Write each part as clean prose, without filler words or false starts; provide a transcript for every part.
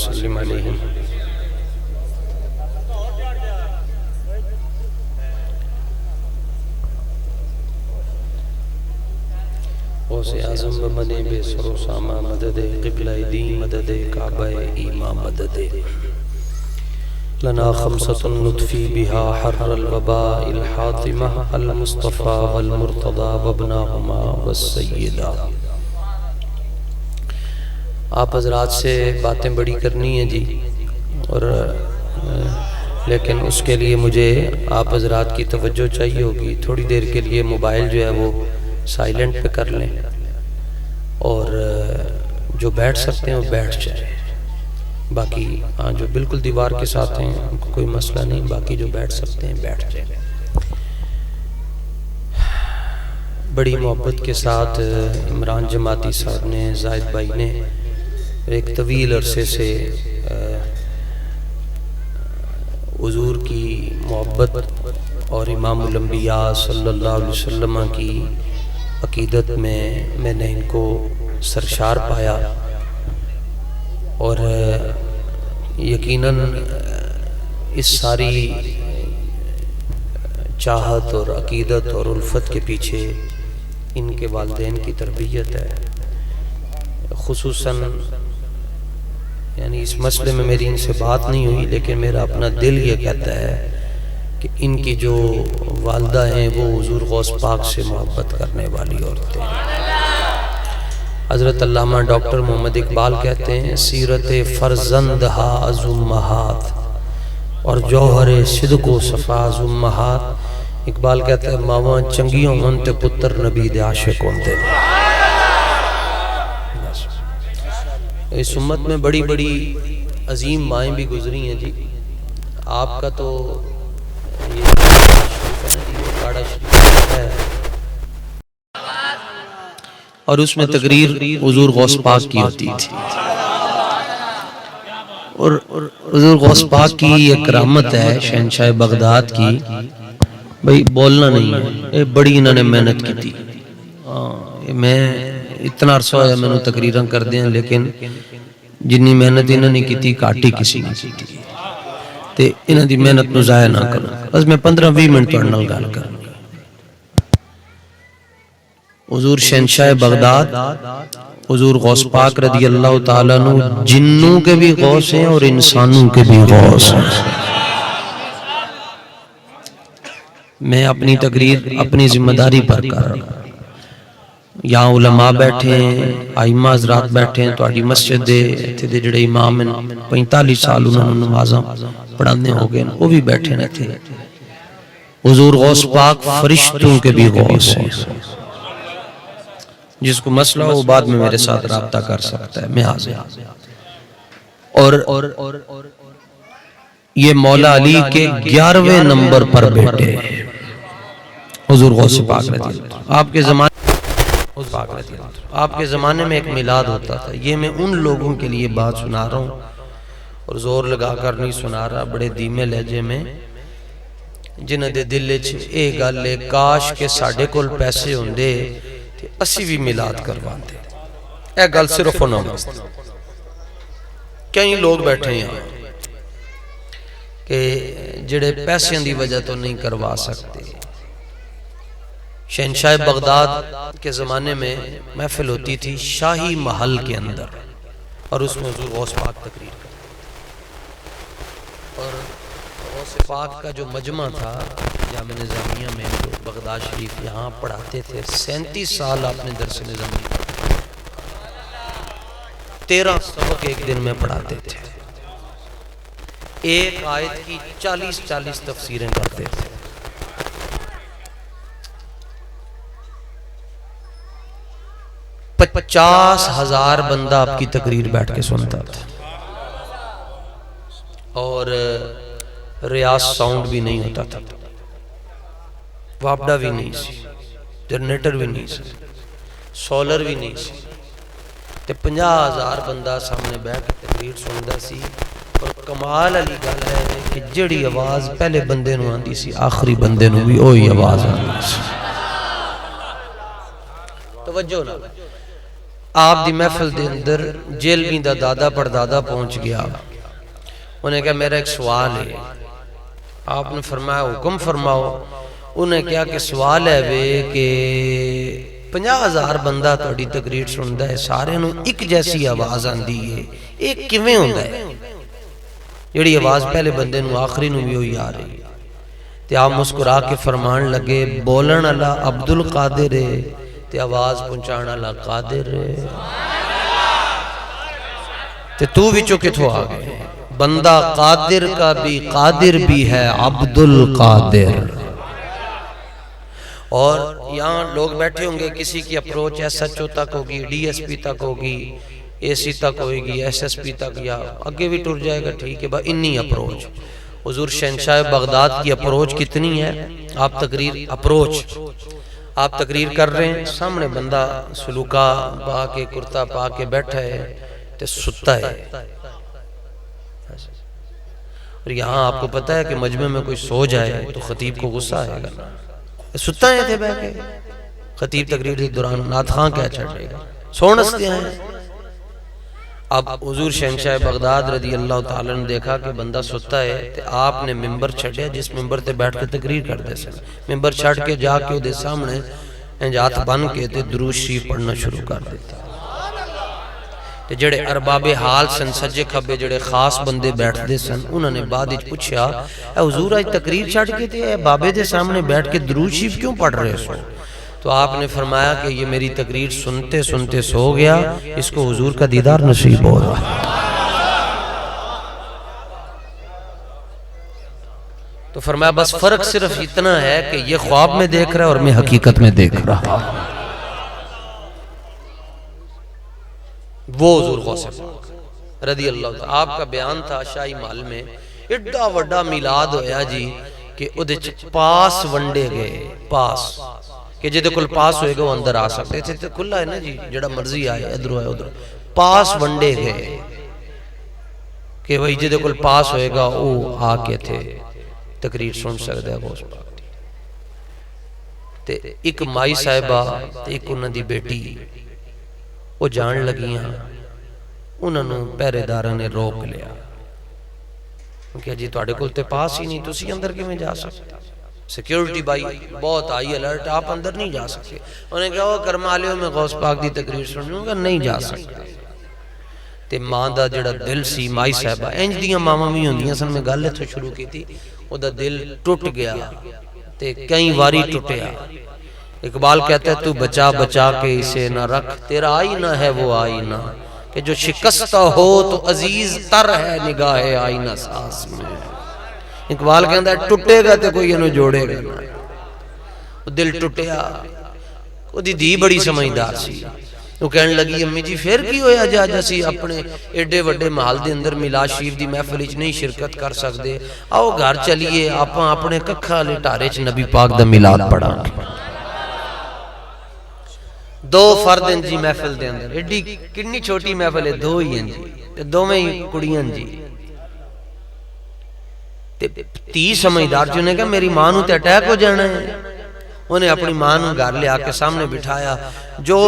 وسلم علیہ. غوث اعظم بمنے بے سر و سامہ مدد قبلہ دین مدد کعبہ ایمان مدد لنا خمسة نطفی بها حر الوباء الحاطمہ المصطفى والمرتضى وابناهما والسیدہ. آپ حضرات سے باتیں بڑی کرنی ہیں جی، اور لیکن اس کے لیے مجھے آپ حضرات کی توجہ چاہیے ہوگی. تھوڑی دیر کے لیے موبائل جو ہے وہ سائلنٹ پہ کر لیں، اور جو بیٹھ سکتے ہیں وہ بیٹھ جائیں. باقی جو بالکل دیوار کے ساتھ ہیں ان کو کوئی مسئلہ نہیں، باقی جو بیٹھ سکتے ہیں بیٹھ جائیں. بڑی محبت کے ساتھ عمران جماعتی صاحب نے، زاہد بھائی نے ایک طویل عرصے سے حضور کی محبت اور امام الانبیاء صلی اللہ علیہ وسلم کی عقیدت میں نے ان کو سرشار پایا، اور یقیناً اس ساری چاہت اور عقیدت اور الفت کے پیچھے ان کے والدین کی تربیت ہے. خصوصاً یعنی اس مسئلے میں میری ان سے بات نہیں ہوئی، لیکن میرا اپنا دل یہ کہتا ہے کہ ان کی جو والدہ ہیں وہ حضور غوث پاک سے محبت کرنے والی عورتیں ہیں. حضرت علامہ ڈاکٹر محمد اقبال کہتے ہیں سیرت فرزندہا از امہات اور جوہر صدق و صفا از امہات. اقبال کہتا ہے ماواں چنگیوں منتے پتر نبی دے عاشق ہوندے. اس امت میں بڑی بڑی عظیم مائیں بھی گزری ہیں جی. آپ کا تو یہ کاڑا شریف ہے، اور اس میں تقریر حضور غوث پاک کی ہوتی تھی، اور حضور غوث پاک کی ایک کرامت ہے شہنشاہ بغداد کی. بھئی بولنا نہیں ہے، یہ بڑی انہوں نے محنت کی تھی. میں اتنا عرصہ ہویا میں نے تقریراں کر دیں، لیکن جنی محنت انہوں نے کی تھی کاٹی کسی نے کی تھی. تے انہوں دی محنت نو ضائع نہ کرنا. بس میں 15-20 منٹ توڑنا گال کرنا. حضور شہنشاہ بغداد حضور غوث پاک رضی اللہ تعالیٰ عنہ جنوں کے بھی غوث ہیں اور انسانوں کے بھی غوث ہیں. میں اپنی تقریر اپنی ذمہ داری پر کر رہا ہوں. یہاں علماء بیٹھے ہیں، ائمہ حضرات بیٹھے ہیں، تو آڑی مسجد دے جڑے امام ہیں 45 سال انہوں نے نمازاں پڑھانے ہو گئے، وہ بھی بیٹھے نہ تھے. حضور غوث پاک فرشتوں کے بھی غوث ہیں. جس کو مسئلہ ہو بعد میں میرے ساتھ رابطہ کر سکتا ہے، میں حاضر. اور یہ مولا علی کے 11ویں نمبر پر بیٹے حضور غوث پاک رضی اللہ. آپ کے زمانے میں ایک میلاد ہوتا تھا. یہ میں ان لوگوں کے لیے بات سنا رہا ہوں، اور زور لگا کر نہیں سنا رہا، بڑے دھیمے لہجے میں، جنہ دے دل وچ اے گل ہے کاش کہ ساڈے کول پیسے ہوندے تے اسی بھی میلاد کرواندے. اے گل صرف انہوں نے. کئی لوگ بیٹھے ہیں کہ جڑے پیسوں دی وجہ تو نہیں کروا سکتے. شہنشاہ بغداد کے زمانے میں محفل ہوتی تھی شاہی محل کے اندر، اور اس میں حضور غوث پاک تقریر کرتے. اور غوث پاک کا جو مجمع تھا جامعہ نظامیہ میں جو بغداد شریف یہاں پڑھاتے تھے. 37 سال آپ نے درس نظامی 13 سبق ایک دن میں پڑھاتے تھے. ایک آیت کی 40 تفسیریں کرتے تھے. پچاس ہزار بندہ آپ کی تقریر بیٹھ کے سنتا تھا، اور ریاض ساؤنڈ بھی نہیں ہوتا تھا، وابڈا بھی نہیں سی، جنریٹر بھی نہیں سی، سولر بھی نہیں سی. 50,000 بندہ سامنے بیٹھ کے تقریر سندا سی. اور کمال علی گل ہے کہ جڑی آواز پہلے بندے نو آندی سی آخری بندے نو بھی وہی آواز آندی سی. توجہ نہ آپ دی محفل دے اندر جیلوی دا دادا پردادا پہنچ گیا. انہیں کہا میرا ایک سوال ہے. آپ نے فرمایا حکم فرماؤ. انہیں کہا کہ سوال ہے وے کہ 50,000 بندہ توڑی تقریر سندا ہے, سارے نو ایک جیسی آواز آندی ہے, ایک کیویں ہوندا ہے جڑی آواز پہلے بندے نو آخری نو بھی ہوئی آ رہی ہے. تے آپ مسکرا کے فرمان لگے بولن اللہ عبد القادر ہے تے آواز پہنچانا اللہ قادر ہے. تے تو بھی کتھوں آ گئے؟ بندہ قادر کا بھی قادر بھی ہے عبد القادر. اور یہاں لوگ بیٹھے ہوں گے, کسی کی اپروچ ایس ایچ او تک ہوگی, ڈی ایس پی تک ہوگی, اے سی تک ہوئے گی, ایس ایس پی تک, یا آگے بھی ٹر جائے گا, ٹھیک ہے با انی اپروچ. حضور شہنشاہ بغداد کی اپروچ کتنی ہے؟ آپ تقریر کر رہے ہیں, سامنے بندہ سلوکا پا کے کرتا پا کے بیٹھا ہے تے ستا ہے. اور یہاں آپ کو پتہ ہے کہ مجمع میں کوئی سو جائے تو خطیب کو غصہ آئے گا. ستا ہے تھے بیٹھ کے, خطیب تقریر کے دوران نعت خان کیا چھڑے گا, سونستے ہیں. اب حضور شہنشاہ بغداد رضی اللہ تعالیٰ نے دیکھا کہ بندہ ستا ہے, تے آپ نے ممبر چھڑیا جس ممبر تے بیٹھ کے تقریر کر دے سن. ممبر چھڑ کے جا کے دے سامنے انجات بن کے تے درود شریف پڑھنا شروع کر دیتا. تے جڑے ارباب حال سن سجے کھبے جڑے خاص بندے بیٹھ دے سن, انہوں نے بعد اچ پوچھا اے حضور آج تقریر چھڑ کے تے بابے دے سامنے بیٹھ کے درود شریف کیوں پڑھ رہے سو؟ تو آپ نے فرمایا کہ یہ میری تقریر سنتے سنتے سو گیا, اس کو حضور کا دیدار نصیب ہو رہا. تو فرمایا بس فرق صرف اتنا ہے کہ یہ خواب میں دیکھ رہا ہے اور میں حقیقت میں دیکھ رہا. وہ حضور غوث پاک رضی اللہ تعالیٰ. آپ کا بیان تھا شاہی محل میں, ایڈا وڈا میلاد ہویا جی کہ ادھے پاس ونڈے گئے, پاس کہ جدے کل پاس ہوئے گا وہ اندر آ سکتے تھے. کھلا ہے نا جی, جڑا مرضی آئے ادھر آئے ادھر, پاس ونڈے گئے کہ وہی جدے کل پاس ہوئے گا وہ آ کے تھے تقریر سن سکتے ہیں غوث پاک دی. تے ایک مائی صاحبہ تے ایک انہوں دی بیٹی وہ جان لگیاں, انہوں نے پہرے دارہ نے روک لیا کہ جی توڑے کل تے پاس ہی نہیں, تسی اندر کے میں جا سکتے, سیکیورٹی بائی بہت آئی الرٹ, آپ اندر نہیں جا سکتے. انہوں نے کہا وہ کرمالیوں میں غوث پاک دی تقریر سنوں گا, نہیں جا سکتے. تے ماں دا جڑا دل سی مائی صاحبہ, انج دیاں ماما بھی ہوندیاں سن, میں گل تو شروع کی تھی, وہ دا دل ٹوٹ گیا تے کئی واری ٹوٹیا. اقبال کہتا ہے تو بچا بچا کے اسے نہ رکھ, تیرا آئینہ ہے وہ آئینہ کہ جو شکستہ ہو تو عزیز تر ہے نگاہ آئینہ ساز میں. اقبال کہتا ہے ٹوٹے گا تے کوئی انہوں جوڑے گا نا. وہ دل ٹوٹیا. وہ دی بڑی سمجھدار سی, وہ کہنے لگی امی جی پھر کی ہویا جا جیسی اپنے ایڈے وڈے محل دے اندر میلاد شریف دی محفل وچ نہیں شرکت کر سکتے, آؤ گھر چلیے آپاں اپنے ککھا لے ٹارے چ نبی پاک دا میلاد پڑھاں. دو فرد ہیں جی محفل دے اندر, ایڈی کتنی چھوٹی محفل ہے, دو ہی ہیں جی, دو میں ہی کڑیاں جی. تی سمجھدار جو نے کہا میری ماں نو تے اٹیک ہو جانا ہے. انہیں اپنی ماں نو گھر لے آکے سامنے بٹھایا, جو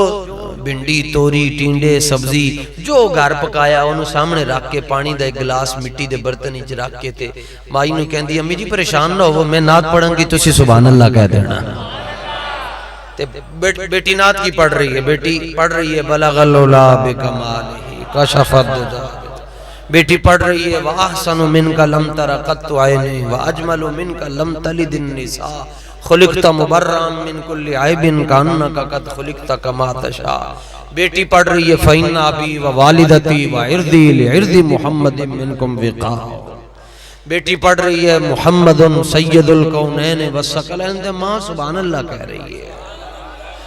بھنڈی توری ٹینڈے سبزی جو گھر پکایا انہوں سامنے رکھ کے, پانی دا ایک گلاس مٹی دے برتن وچ رکھ کے تے مائی نو کہندی امی جی پریشان نہ ہو, میں نعت پڑھوں گی تسی سبحان اللہ کہہ دینا. بیٹی نعت کی پڑھ رہی ہے, بیٹی پڑھ رہی ہے بلغ العلا بکمالہ کشف الدجا, بیٹی پڑھ رہی ہے وَأَحْسَنُ مِنْكَ لَمْ تَرَ قَطُّ عَيْنٍ وَأَجْمَلُ مِنْكَ لَمْ تَلِدِ النِّسَاءُ خُلِقْتَ مُبَرًّا مِنْ كُلِّ عَيْبٍ كَأَنَّكَ قَدْ خُلِقْتَ كَمَا تَشَاءُ. بیٹی پڑھ رہی ہے فَإِنَّ أَبِي وَوَالِدَتِي وَعِرْضِي لِعِرْضِ مُحَمَّدٍ مِنْكُمْ وِقَاءُ. بیٹی پڑھ رہی ہے محمد سید الکونین والثقلین, ماں سبحان اللہ کہہ رہی ہے.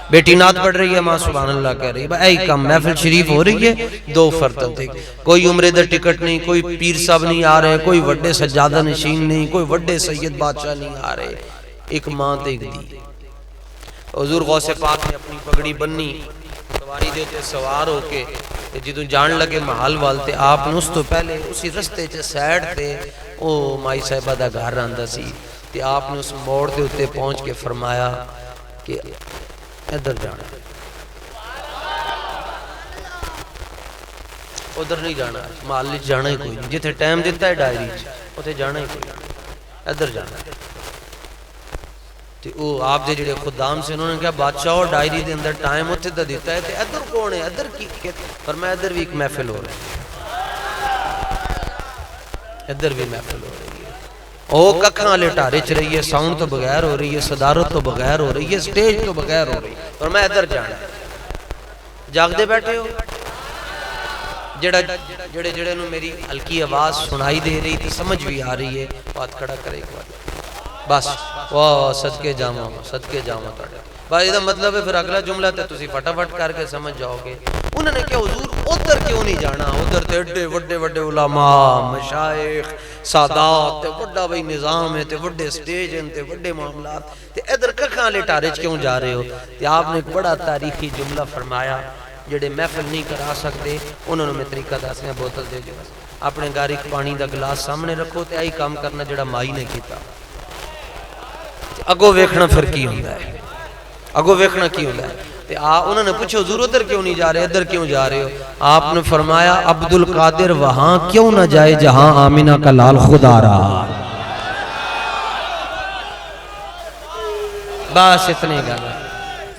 بیٹی نعت پڑھ رہی ہے, ماں سبحان اللہ کہہ رہی ہے. اے کم محفل شریف ہو رہی ہے, دو فرتن تھے, کوئی عمرے دا ٹکٹ نہیں, کوئی پیر صاحب نہیں آ رہے, کوئی وڈے سجادہ نشین نہیں, کوئی وڈے سید بادشاہ نہیں آ رہے, ایک ماں تے ایک دی. حضور غوث پاک نے اپنی پگڑی بننی, سواری دیتے سوار ہو کے جدوں جان لگے محل والتے, آپ نے اس تو پہلے اسی رستے چے سیڈ تے او مائی صاحبہ دا گھر آندہ سی, تے آپ نے اس موڑ دے اتے پہنچ کے فرمایا کہ ادھر جانا. ادھر نہیں جانا، محل جانا ہی کوئی نہیں، جتنے ٹائم دیتا ہے ڈائری اتنے جانا ہی کوئی نہیں، ادھر جانا ہے۔ تو وہ آپ دے جڑے خدام سے انہوں نے کہا بادشاہ ڈائری دے اندر ٹائم اتنے دا دیتا ہے، تو ادھر کون ہے، ادھر کی فرمایا ادھر بھی ایک محفل ہو رہی ہے، ادھر بھی محفل ہو رہی ہے، او ککھاں والے ٹارے چ رہی ہے، ساؤنڈ تو بغیر ہو رہی ہے، صدارت تو بغیر ہو رہی ہے، سٹیج تو بغیر ہو رہی ہے، فرمایا ادھر جانا ہے۔ جاگ دے بیٹھے ہو، جڑے جڑے نو میری ہلکی آواز سنائی دے رہی تھی، سمجھ بھی آ رہی ہے، بات کھڑا کرے ایک بار بس، واہ صدقے جاواں تاڑے بس، یہ مطلب ہے پھر اگلا جملہ تے تسی فٹافٹ کر کے سمجھ جاؤ گے۔ انہوں نے کہا حضور ادھر کیوں نہیں جانا، ادھر تے اڈے وڈے وڈے علماء مشائخ سادات تے وڈا بھئی نظام ہے تے وڈے سٹیج ہیں تے وڈے معاملات، تے ادھر ککھاں لے ٹارے چ کیوں جا رہے ہو؟ تے آپ نے ایک بڑا تاریخی جملہ فرمایا، جڑے محفل نہیں کرا سکتے انہوں نے میں طریقہ دسیا، بوتل دے جو اپنے گھر ایک پانی دا گلاس سامنے رکھو تے آئی کام کرنا جڑا مائی نے کیتا، اگو ویکھنا پھر کی ہوندا ہے، اگو ویکھنا کی ہوندا ہے۔ تے انہوں نے پوچھو حضور ادھر کیوں نہیں جا رہے، ادھر کیوں جا رہے ہو؟ آپ نے فرمایا عبد القادر وہاں کیوں نہ جائے جہاں آمینہ کا لال خدا رہا۔ بس اتنے گا،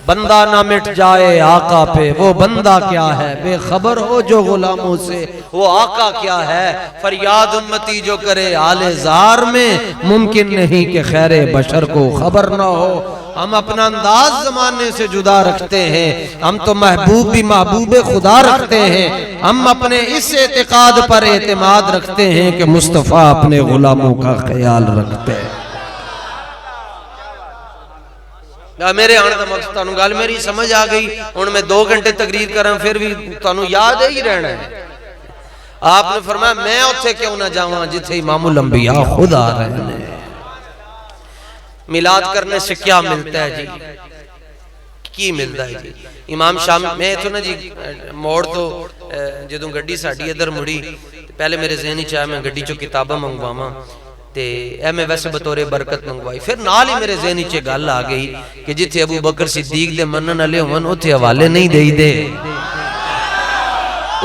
بندہ نہ مٹ جائے آقا پہ، وہ بندہ کیا ہے، بے خبر ہو جو غلاموں سے وہ آقا کیا ہے، فریاد امتی جو کرے آل زار میں، ممکن نہیں کہ خیر بشر کو خبر نہ ہو۔ ہم اپنا انداز زمانے سے جدا رکھتے ہیں، ہم تو محبوب بھی محبوب خدا رکھتے ہیں، ہم اپنے اس اعتقاد پر اعتماد رکھتے ہیں کہ مصطفیٰ اپنے غلاموں کا خیال رکھتے ہیں۔ میرے آنے دا مقصد تانوں گل میری سمجھ آ گئی، ان میں 2 گھنٹے تقریر کریں پھر بھی تانوں یاد ہی رہنا ہے۔ آپ نے فرمایا میں اتھے کیوں نہ جاواں جتھے امام الانبیاء خدا رہنے۔ میلاد کرنے سے کیا ملتا ہے جی، کی ملتا ہے جی؟ امام شام میں تو نا جی موڑ تو جدوں گڈی ساڑی ادھر مڑی، پہلے میرے ذہنی چاہے میں گڈی چو کتابہ منگواما تے اے میں ویسے بطور برکت منگوائی، پھر نال ہی میرے ذہنی چے گل آ گئی کہ جتھے ابو بکر صدیق دے منن علیہ ہون اتھے حوالے نہیں دے دے،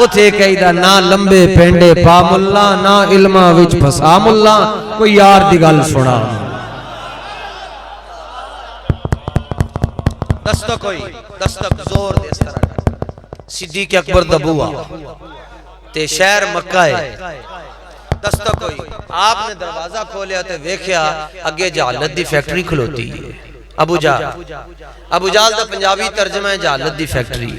اتھے کہی دا نہ لمبے پینڈے پا ملا، نہ علمہ وچ پھسا ملا، کوئی یار دی گل سنا دستک ہوئی، دستک زور دے اس طرح صدیق اکبر دبوا تے شہر مکہ ہے، دستک ہوئی، آپ نے دروازہ کھولیا تے ویکھیا اگے جہالت دی فیکٹری کھلوتی ہے، ابو جال دا پنجابی ترجمہ ہے جہالت دی فیکٹری،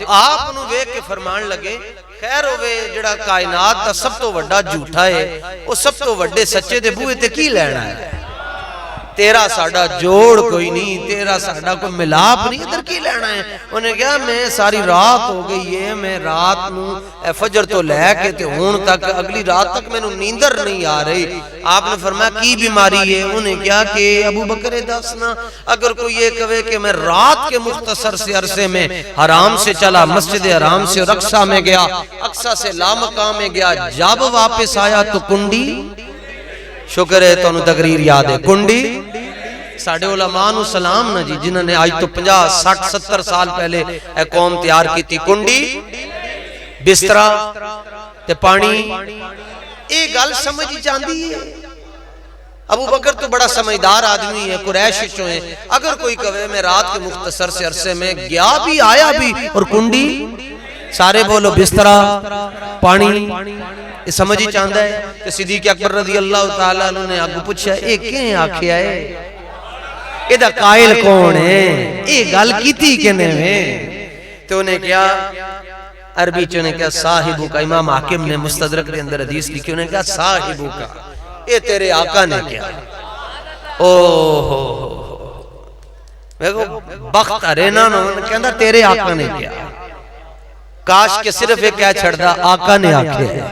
آپ انہوں ویکھ کے فرمان لگے خیر ہوئے جڑا کائنات دا سب تو وڈا جھوٹا ہے، وہ سب تو وڈے سچے دے بوئے تے کی لینا ہے، تیرا ساڑھا جوڑ کوئی نہیں، تیرا ساڑھا کوئی ملاپ نہیں، ادھر کی لینا ہے؟ انہیں کہا میں ساری رات ہو گئی ہے، میں رات نو فجر تو لے کے تے ہون تک اگلی رات تک میں نو نیندر نہیں آ رہی۔ آپ نے فرمایا کی بیماری ہے؟ انہیں کہا کہ ابو بکر دسنا اگر کوئی یہ کہے کہ میں رات کے مختصر سے عرصے میں حرام سے چلا، مسجد حرام سے رقصہ میں گیا، اقصہ سے لامقام میں گیا، جب واپس آیا تو کنڈی، شکر ہے تو انہوں تقریر یاد ہے، کنڈی ساڑھے علماء نو سلام نا جی جنہوں نے آج تو 50 60 70 سال پہلے اے قوم تیار کی تھی، کنڈی بسترہ تے پانی، ایک گل سمجھ جاندی ہے۔ ابو بکر تو بڑا سمجھدار آدمی ہے، قریش چو ہیں، اگر کوئی کہے میں رات کے مختصر سے عرصے میں گیا بھی آیا بھی اور کنڈی، سارے بولو بسترہ پانی، یہ سمجھ ہی چاندہ ہے۔ کہ صدیق اکبر رضی اللہ تعالیٰ عنہ نے آگو پوچھا اے کہیں آکھیا ہے، اے دا قائل کون ہے، اے گل کیتی کنے میں؟ تو انہیں کیا عربی چونے کیا صاحبو کا، امام حاکم نے مستدرک دے اندر حدیث لکھی، انہیں کیا صاحبو کا، اے تیرے آقا نے کیا، بخت ارینا نو کہندہ تیرے آقا نے کیا، کاش کے صرف ایک کہہ چھڑ دا آقا نے آکھے ہے،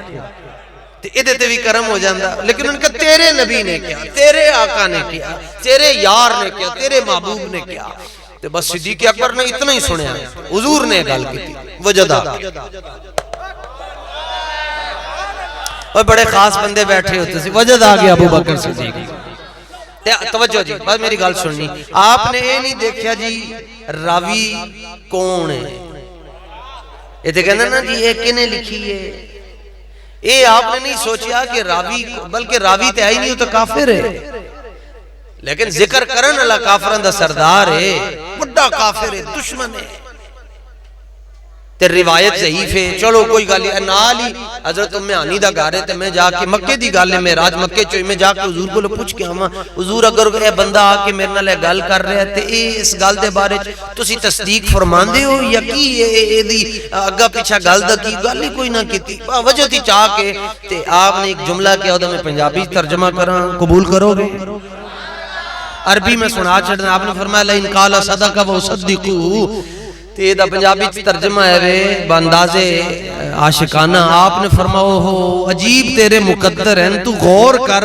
ادھے تے بھی کرم ہو جاندہ، لیکن ان کا تیرے نبی نے کیا، تیرے آقا نے کیا، تیرے یار نے کیا، تیرے محبوب نے کیا۔ تو بس صدیق اکبر نے اتنا ہی سنیا، حضور نے گل کی تھی وجدہ، اور بڑے خاص بندے بیٹھے ہوتے تھے، وجد آ گیا ابو بکر صدیق۔ توجہ جی بس میری گل سننی، آپ نے یہ نہیں دیکھیا جی راوی کون ہے، یہ تو کہنا نا جی یہ کنے لکھی ہے، یہ آپ نے نہیں سوچیا کہ راوی، بلکہ راوی تے آئی نہیں تو کافر ہے، لیکن ذکر کرن اللہ کافران دا سردار ہے، بڑا کافر ہے، دشمن ہے، تے روایت ضعیف ہے، چلو کوئی گالی نالی حضرت امیانی دا گھر ہے تے میں جا کے مکے دی گل ہے، معراج مکے چوئی میں جا کے حضور کو پوچھ کے آواں حضور اگر اے بندہ آ کے میرے نال گل کر رہا ہے تے اس گل دے بارے تسی تصدیق فرماندے ہو یا کی اے دی اگا پیچھے گل دا کی گل ہی کوئی نہ کیتی وجہ تھی چاہ کے تے آپ نے ایک جملہ کیا ہوتا میں پنجابی ترجمہ کراں قبول کرو گے؟ عربی میں سنا چھڑنا، آپ نے فرمایا لئن قال صدق و صدقو، تے دا پنجابی ترجمہ ہے وے بانداز عاشقانہ، آپ نے فرمایا ہو عجیب تیرے مقدر ہیں، تو غور کر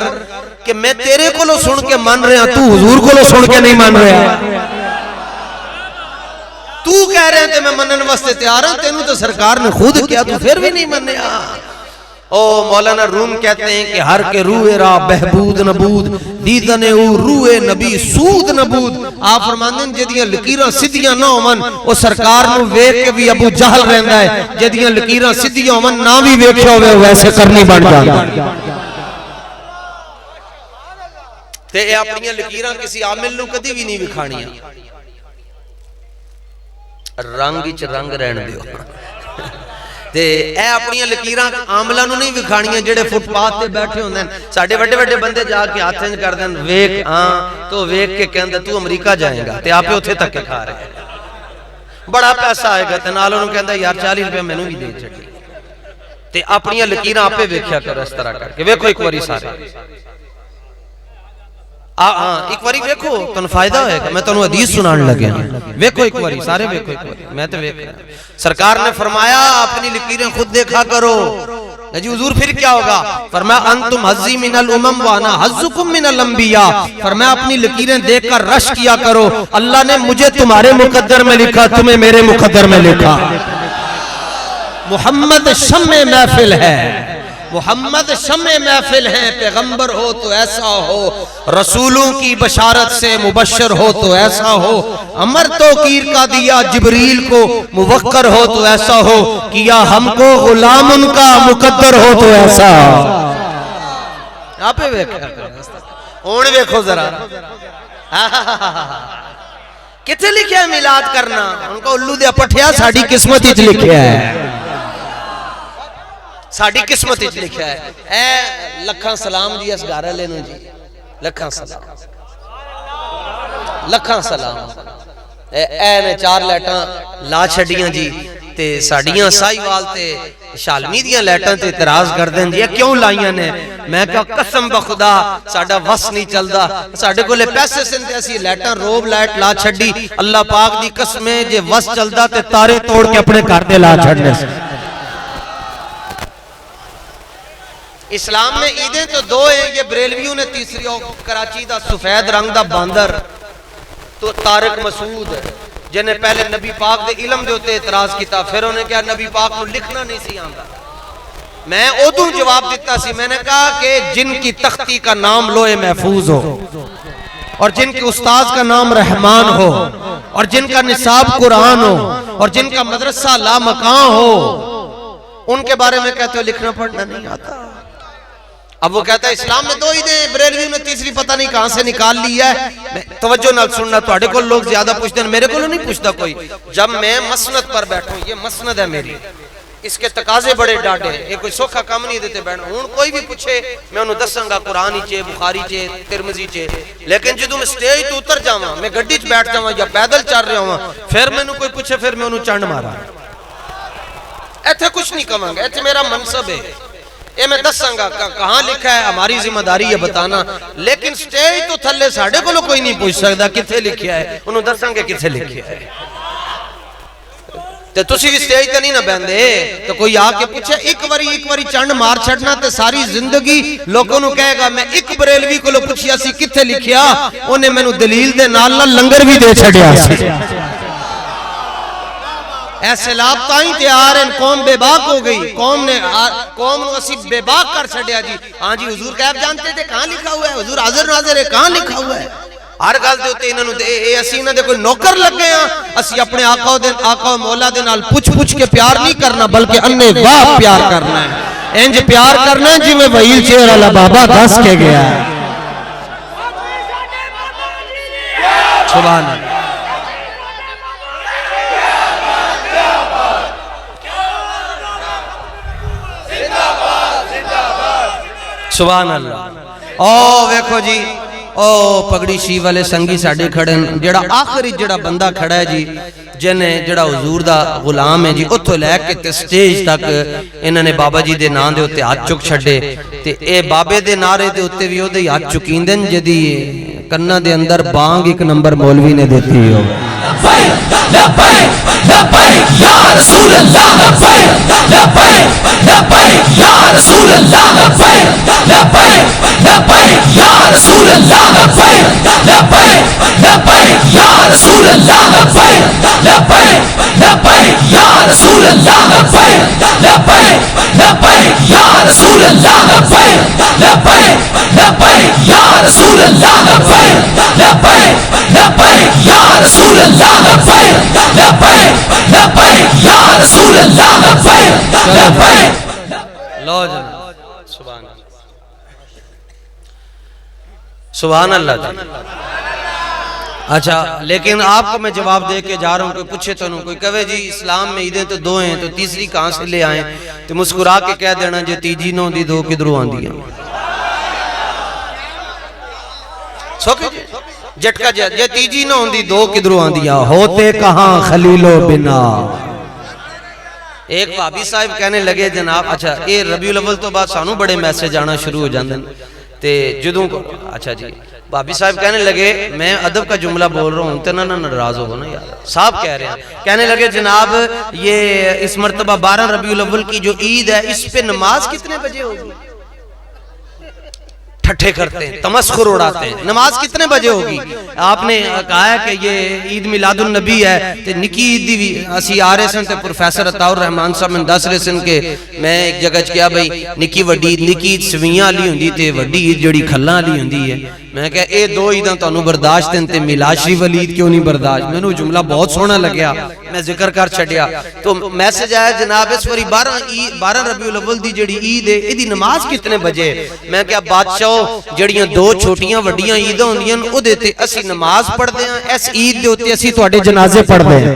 کہ میں تیرے کو لو سن کے مان رہا تو حضور کو لو سن کے نہیں مان رہا، تو کہہ رہے ہیں تے میں منن واسطے تیار ہوں، تینوں تو سرکار نے خود کیا تو پھر بھی نہیں مانے۔ او مولانا روم کہتے ہیں کہ ہر کے روح را بہبود نبود، دیدن او روح نبی سود نبود، آپ فرماندیں جدیاں لکیراں سدیاں نہ ہومن او سرکار نو ویک کے بھی ابو جہل رہندا ہے، جدیاں لکیراں سدیاں ہومن نہ بھی ویکھیا ہوئے ویسے کرنی بن جاتا تے اے اپنی لکیراں کسی عامل نو کدی بھی نہیں وکھانیاں، رنگ وچ رنگ رہن دیو تے اے اپنی لکیراں عاملاں نو نہیں وکھانیاں جڑے فٹ پاتھ تے بیٹھے ہوندے ہیں، ساڈے بڑے بڑے بندے جا کے ہاتھ انج کر دین ویکھ ہاں تو ویکھ کے کہندا تو امریکہ جائے گا تے آپے اوتھے تک کے کھا رہے ہیں، بڑا پیسہ آئے گا تے نال انہوں کہندا یار 40 روپے مینوں بھی دے چھڈی تے اپنی لکیراں آپے ویکھیا کرو اس طرح کر کے ویکھو ایک واری سارے ایک واری ویکھو تن فائدہ ہوئے گا، میں تنو حدیث سنان لگے ہیں، ویکھو ایک واری سارے ویکھو ایک واری، میں تو ویکھ سرکار نے فرمایا اپنی لکیریں خود دیکھا کرو، جی حضور پھر کیا ہوگا؟ فرمایا انتم حزی من الامم وانا حزکم من الانبیاء، فرمایا اپنی لکیریں دیکھ کر رش کیا کرو، اللہ نے مجھے تمہارے مقدر میں لکھا تمہیں میرے مقدر میں لکھا، محمد شمع محفل ہے، محمد شمع محفل ہے، پیغمبر ہو تو ایسا ہو، رسولوں کی بشارت سے مبشر ہو تو ایسا ہو، امر توقیر کا دیا جبریل کو موقر ہو تو ایسا ہو، کیا ہم کو غلام ان کا مقدر ہو تو ایسا ہو۔ آپ پہ اون ویکھو ذرا کتے لکھیا ہے میلاد کرنا، ان کو الو دیا پٹھیا ساڑھی قسمت ہی لکھیا ہے، ساڑھی قسمت ہی لکھا ہے، اے لکھاں سلام جی اس گارہ لینے جی، لکھاں سلام لکھاں سلام، اے نے 4 لیٹاں لا چھڑیاں جی تے ساڑیاں سائی والتے شالمی دیاں لیٹاں تے اعتراض کر دیں جی کیوں لائیاں نے، میں کہا قسم بخدا ساڑھا وس نہیں چلدا، ساڑھے کو لے پیسے سنتے اسی لیٹاں روب لائٹ لا چھڑی، اللہ پاک دی قسمیں جے وس چلدا تے تارے توڑ کے اپنے کارتے لا چھڑنے سے۔ اسلام میں عیدیں تو 2 ہیں، یہ بریلویوں نے تیسری اور کراچی دا سفید رنگ دا باندر تو طارق مسعود جنہیں پہلے نبی پاک دے علم دے ہوتے اعتراض کیتا، پھر انہوں نے کہا نبی پاک کو لکھنا نہیں سی آندا، میں اودوں جواب دیتا سی، میں نے کہا کہ جن کی تختی کا نام لوح محفوظ ہو اور جن کے استاذ کا نام رحمان ہو اور جن کا نصاب قرآن ہو اور جن کا مدرسہ لامکان ہو، ان کے بارے میں کہتے ہو لکھنا پڑھنا نہیں آتا۔ اب وہ کہتا ہے اسلام میں 2 عیدیں، بریلویوں نے تیسری پتہ نہیں کہاں سے نکال لی ہے، توجہ نہ سننا، توڑے کو لوگ زیادہ پوچھتے ہیں، میرے کو نہیں پوچھتا کوئی، جب میں مسند پر بیٹھوں، یہ مسند ہے میری، اس کے تقاضے بڑے ڈاڑے، یہ کوئی سوکھا کام نہیں دیتے بیٹھوں، ہون کوئی بھی پوچھے میں انہوں دساں گا قرآن چے بخاری چے ترمذی چے، لیکن جدوں میں سٹیج تو اتر جاواں، میں گڈی چ بیٹھ جاواں یا پیدل چل رہا ہوں، پھر میں کوئی پوچھے پھر میں انہوں چنڈ مارا، ایتھے کچھ نہیں کہاں گا، ایتھے میرا منصب ہے، یہ میں دساں گا کہاں لکھا ہے، ہماری ذمہ داری ہے بتانا، لیکن سٹیج تو تھلے ساڑھے کو کوئی نہیں پوچھ سکتا کتھے لکھیا ہے، انہوں دساں گے کتھے لکھیا ہے، تے تسی بھی سٹیج تے نہیں نہ بیندے تو کوئی آ کے پوچھے ایک واری چنڈ مار چھڑنا تے ساری زندگی لوگوں نو کہے گا میں ایک بریلوی کو پوچھیا سی کتھے لکھیا، انہیں میں نو دلیل دے نال لنگر بھی دے چھڑیا سی، ایسے لاب تائیں تیار ہیں، قوم بے باک ہو گئی، قوم نو اسی بے باک کر چھڑیا جی، ہاں جی حضور غیب جانتے تھے کہاں لکھا ہوا ہے، حضور حاضر ناظر ہے کہاں لکھا ہوا ہے، ہر گل دے اوتے انہاں نوں اے اسی انہاں دے کوئی نوکر لگے ہاں اسی اپنے آقا مولا دے نال پوچھ کے پیار نہیں کرنا بلکہ انے واہ پیار کرنا ہے انج پیار کرنا ہے جویں وہیل شیر والا بابا دس کے گیا ہے سبحان اللہ سبحان اللہ او ویکھو جی او پگڑی شی والے سنگی ساڑے کھڑے جڑا آخری جڑا بندہ کھڑا ہے جی جنہیں جڑا حضور دا غلام ہے جی اتھو لے کے تے سٹیج تک انہوں نے بابا جی دے نام دے ہوتے ہاتھ چک چھڑے تے اے بابے دے نعرے دے ہوتے بھی ہوتے ہاتھ چکین دن جدی کنہ دے اندر بانگ ایک نمبر مولوی نے دیتی ہو لبیک یا رسول اللہ لبیک یا رسول اللہ لبیک یا رسول اللہ لبیک یا رسول اللہ لبیک یا رسول اللہ لبیک یا رسول اللہ لبیک یا رسول اللہ لبیک یا رسول اللہ لبیک یا رسول اللہ لبیک لو جناب سبحان اللہ سبحان اللہ اچھا لیکن آپ کو میں جواب دے کے جا رہا ہوں کوئی پوچھے تو کوئی کہے جی اسلام میں عیدیں تو دو ہیں تو تیسری کہاں سے لے آئیں تو مسکرا کے کہہ دینا جی تیجی نو دی دو کدھروں آندی ہیں سوکے جی جٹکا جی تیجی نو دی دو کدھروں آندی ہیں ہوتے کہاں خلیل و بنا ایک وابی صاحب کہنے لگے جناب اچھا اے ربیع الاول تو بعد سانو بڑے میسج آنا شروع ہو جاندن تے جدوں اچھا جی بابی صاحب کہنے لگے میں ادب کا جملہ بول رہا ہوں اتنا نہ ناراض ہو نا یار صاحب کہہ رہے ہیں کہنے لگے جناب یہ اس مرتبہ 12 ربیع الاول کی جو عید ہے اس پہ نماز کتنے بجے ہوگی ٹھٹھے کرتے ہیں تمسخر اڑاتے ہیں نماز کتنے بجے ہوگی آپ نے کہا ہے کہ یہ عید میلاد النبی ہے تے نکی عید دی اسی آ رہے سن تے پروفیسر عطاء الرحمن صاحب میں دس رہے سن کے میں ایک جگہ کیا بھئی نکی وڈی نکی عید سویاں علی ہوندی تے وڈی عید جڑی کھلاں علی ہوندی ہے میں کہا اے دو عیداں تو انہوں برداشت ہیں تے میلاد شریف والی عید کیوں نہیں برداشت میں نے جملہ بہت سونا لگیا میں ذکر کر چھڑیا تو میسج آیا جناب اس وری 12 ربیع الاول دی جڑی عید ہے ایدی نماز کتنے بجے میں کہا بادشاہ جڑیاں دو چھوٹیاں وڈیاں عیداں ہوندیاں او دیتے اسی نماز پڑھ دے ہیں اس عید دے ہوتے اسی تو اڈے جنازے پڑھ دے ہیں